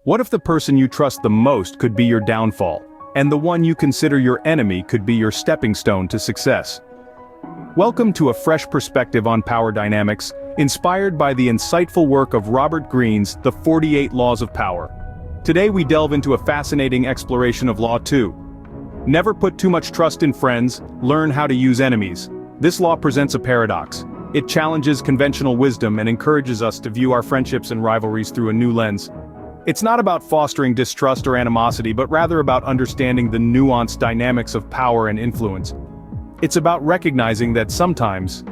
What if the person you trust the most could be your downfall, and the one you consider your enemy could be your stepping stone to success? Welcome to a fresh perspective on power dynamics, inspired by the insightful work of Robert Greene's The 48 Laws of Power. Today we delve into a fascinating exploration of Law 2. Never put too much trust in friends, learn how to use enemies. This law presents a paradox. It challenges conventional wisdom and encourages us to view our friendships and rivalries through a new lens. It's not about fostering distrust or animosity, but rather about understanding the nuanced dynamics of power and influence. It's about recognizing that sometimes,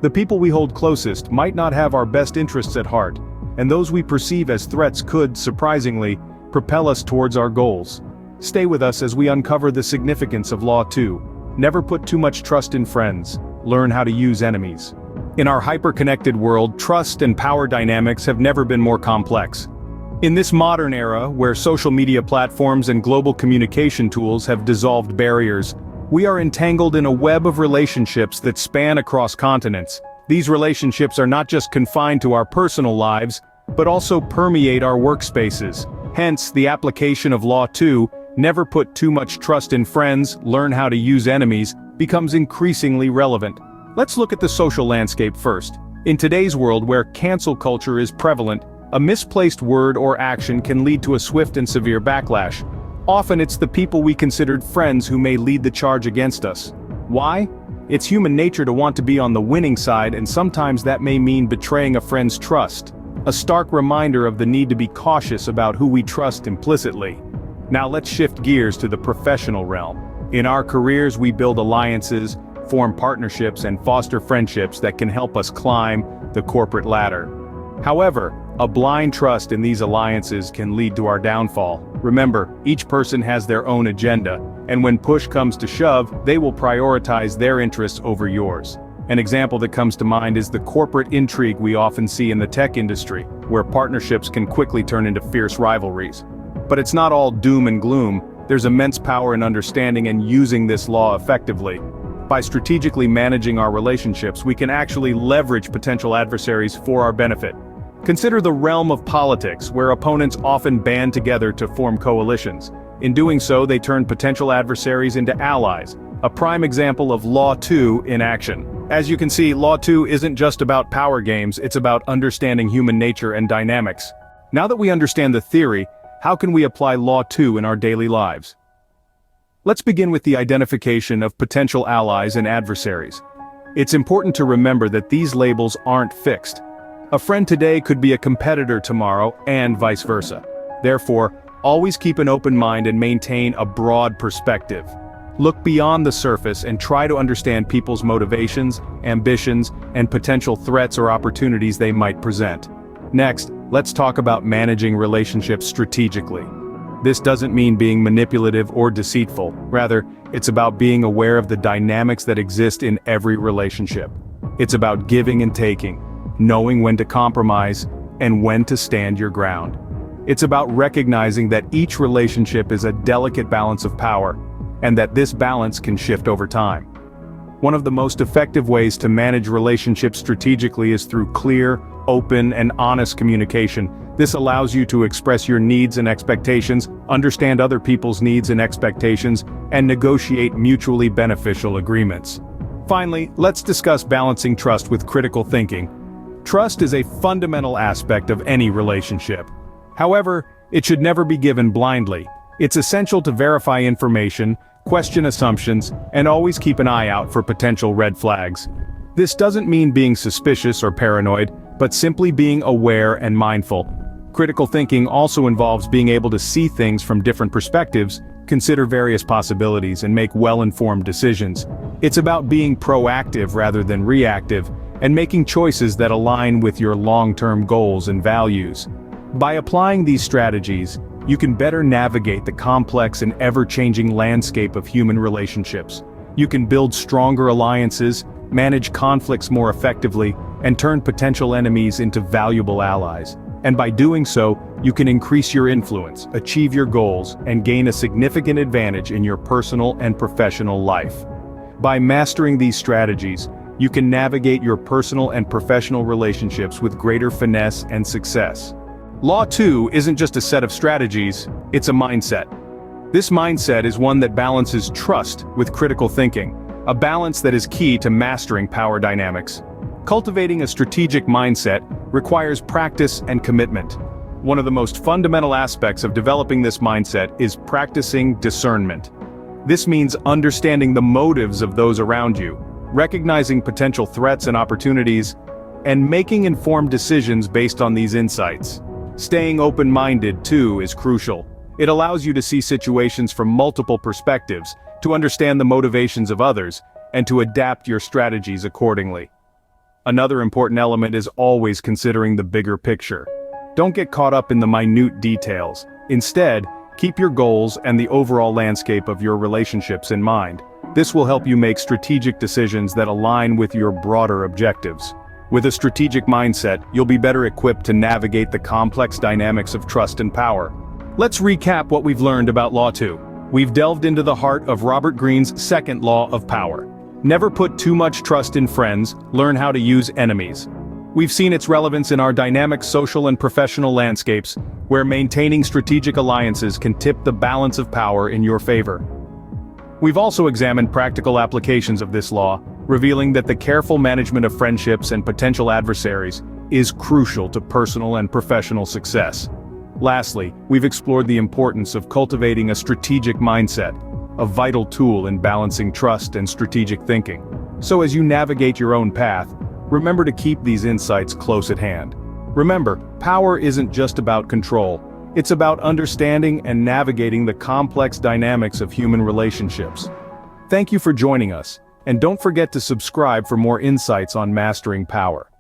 the people we hold closest might not have our best interests at heart, and those we perceive as threats could, surprisingly, propel us towards our goals. Stay with us as we uncover the significance of Law 2. Never put too much trust in friends, learn how to use enemies. In our hyper-connected world, trust and power dynamics have never been more complex. In this modern era, where social media platforms and global communication tools have dissolved barriers, we are entangled in a web of relationships that span across continents. These relationships are not just confined to our personal lives, but also permeate our workspaces. Hence, the application of Law 2, never put too much trust in friends, learn how to use enemies, becomes increasingly relevant. Let's look at the social landscape first. In today's world where cancel culture is prevalent, a misplaced word or action can lead to a swift and severe backlash. Often it's the people we considered friends who may lead the charge against us. Why? It's human nature to want to be on the winning side, and sometimes that may mean betraying a friend's trust. A stark reminder of the need to be cautious about who we trust implicitly. Now let's shift gears to the professional realm. In our careers we build alliances, form partnerships and foster friendships that can help us climb the corporate ladder. However, a blind trust in these alliances can lead to our downfall. Remember, each person has their own agenda, and when push comes to shove, they will prioritize their interests over yours. An example that comes to mind is the corporate intrigue we often see in the tech industry, where partnerships can quickly turn into fierce rivalries. But it's not all doom and gloom. There's immense power in understanding and using this law effectively. By strategically managing our relationships, we can actually leverage potential adversaries for our benefit. Consider the realm of politics, where opponents often band together to form coalitions. In doing so, they turn potential adversaries into allies. A prime example of Law 2 in action. As you can see, Law 2 isn't just about power games, it's about understanding human nature and dynamics. Now that we understand the theory, how can we apply Law 2 in our daily lives? Let's begin with the identification of potential allies and adversaries. It's important to remember that these labels aren't fixed. A friend today could be a competitor tomorrow, and vice versa. Therefore, always keep an open mind and maintain a broad perspective. Look beyond the surface and try to understand people's motivations, ambitions, and potential threats or opportunities they might present. Next, let's talk about managing relationships strategically. This doesn't mean being manipulative or deceitful. Rather, it's about being aware of the dynamics that exist in every relationship. It's about giving and taking, knowing when to compromise, and when to stand your ground. It's about recognizing that each relationship is a delicate balance of power, and that this balance can shift over time. One of the most effective ways to manage relationships strategically is through clear, open, and honest communication. This allows you to express your needs and expectations, understand other people's needs and expectations, and negotiate mutually beneficial agreements. Finally, let's discuss balancing trust with critical thinking. Trust is a fundamental aspect of any relationship. However, it should never be given blindly. It's essential to verify information, question assumptions, and always keep an eye out for potential red flags. This doesn't mean being suspicious or paranoid, but simply being aware and mindful. Critical thinking also involves being able to see things from different perspectives, consider various possibilities, and make well-informed decisions. It's about being proactive rather than reactive, and making choices that align with your long-term goals and values. By applying these strategies, you can better navigate the complex and ever-changing landscape of human relationships. You can build stronger alliances, manage conflicts more effectively, and turn potential enemies into valuable allies. And by doing so, you can increase your influence, achieve your goals, and gain a significant advantage in your personal and professional life. By mastering these strategies, you can navigate your personal and professional relationships with greater finesse and success. Law 2 isn't just a set of strategies, it's a mindset. This mindset is one that balances trust with critical thinking, a balance that is key to mastering power dynamics. Cultivating a strategic mindset requires practice and commitment. One of the most fundamental aspects of developing this mindset is practicing discernment. This means understanding the motives of those around you, recognizing potential threats and opportunities, and making informed decisions based on these insights. Staying open-minded, too, is crucial. It allows you to see situations from multiple perspectives, to understand the motivations of others, and to adapt your strategies accordingly. Another important element is always considering the bigger picture. Don't get caught up in the minute details. Instead, keep your goals and the overall landscape of your relationships in mind. This will help you make strategic decisions that align with your broader objectives. With a strategic mindset, you'll be better equipped to navigate the complex dynamics of trust and power. Let's recap what we've learned about Law 2. We've delved into the heart of Robert Greene's second law of power. Never put too much trust in friends, learn how to use enemies. We've seen its relevance in our dynamic social and professional landscapes, where maintaining strategic alliances can tip the balance of power in your favor. We've also examined practical applications of this law, revealing that the careful management of friendships and potential adversaries is crucial to personal and professional success. Lastly, we've explored the importance of cultivating a strategic mindset, a vital tool in balancing trust and strategic thinking. So as you navigate your own path, remember to keep these insights close at hand. Remember, power isn't just about control. It's about understanding and navigating the complex dynamics of human relationships. Thank you for joining us, and don't forget to subscribe for more insights on mastering power.